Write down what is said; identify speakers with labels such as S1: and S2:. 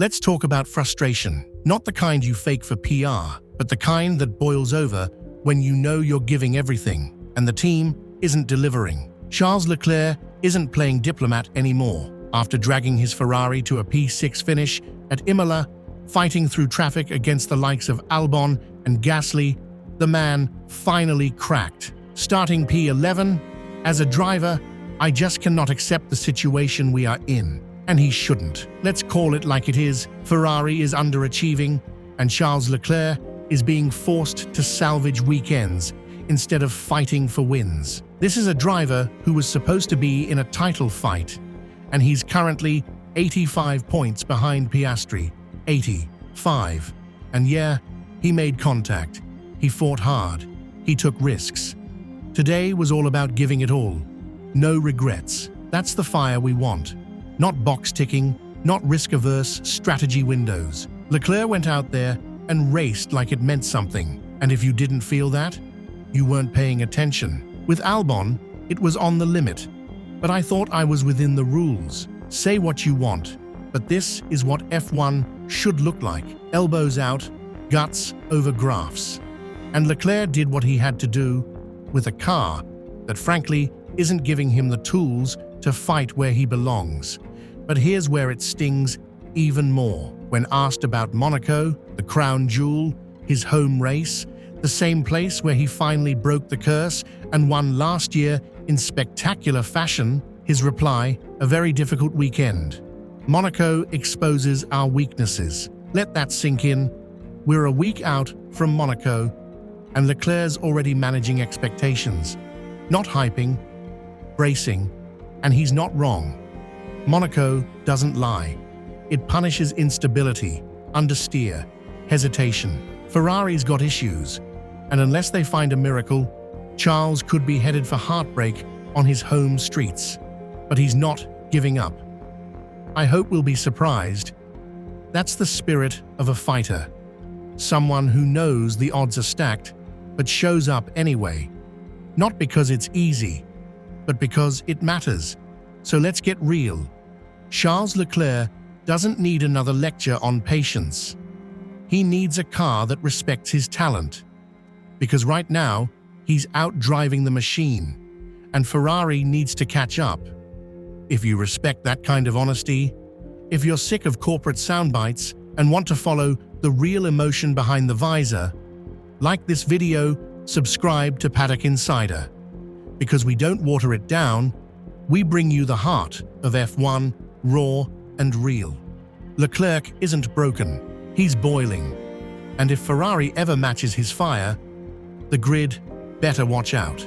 S1: Let's talk about frustration. Not the kind you fake for PR, but the kind that boils over when you know you're giving everything and the team isn't delivering. Charles Leclerc isn't playing diplomat anymore. After dragging his Ferrari to a P6 finish at Imola, fighting through traffic against the likes of Albon and Gasly, the man finally cracked. Starting P11, as a driver, I just cannot accept the situation we are in. And he shouldn't. Let's call it like it is. Ferrari is underachieving, and Charles Leclerc is being forced to salvage weekends instead of fighting for wins. This is a driver who was supposed to be in a title fight, and he's currently 85 points behind Piastri. 85. And yeah, he made contact. He fought hard. He took risks. Today was all about giving it all. No regrets. That's the fire we want. Not box ticking, not risk-averse strategy windows. Leclerc went out there and raced like it meant something. And if you didn't feel that, you weren't paying attention. With Albon, it was on the limit. But I thought I was within the rules. Say what you want, but this is what F1 should look like. Elbows out, guts over graphs. And Leclerc did what he had to do with a car that frankly isn't giving him the tools to fight where he belongs. But here's where it stings even more. When asked about Monaco, the crown jewel, his home race, the same place where he finally broke the curse and won last year in spectacular fashion, his reply, a very difficult weekend. Monaco exposes our weaknesses. Let that sink in. We're a week out from Monaco, and Leclerc's already managing expectations. Not hyping, bracing, and he's not wrong. Monaco doesn't lie. It punishes instability, understeer, hesitation. Ferrari's got issues, and unless they find a miracle, Charles could be headed for heartbreak on his home streets. But he's not giving up. I hope we'll be surprised. That's the spirit of a fighter. Someone who knows the odds are stacked, but shows up anyway. Not because it's easy, but because it matters. So let's get real. Charles Leclerc doesn't need another lecture on patience. He needs a car that respects his talent. Because right now, he's out driving the machine, and Ferrari needs to catch up. If you respect that kind of honesty, if you're sick of corporate soundbites and want to follow the real emotion behind the visor, like this video, subscribe to Paddock Insider. Because we don't water it down, we bring you the heart of F1, raw and real. Leclerc isn't broken, he's boiling. And if Ferrari ever matches his fire, the grid better watch out.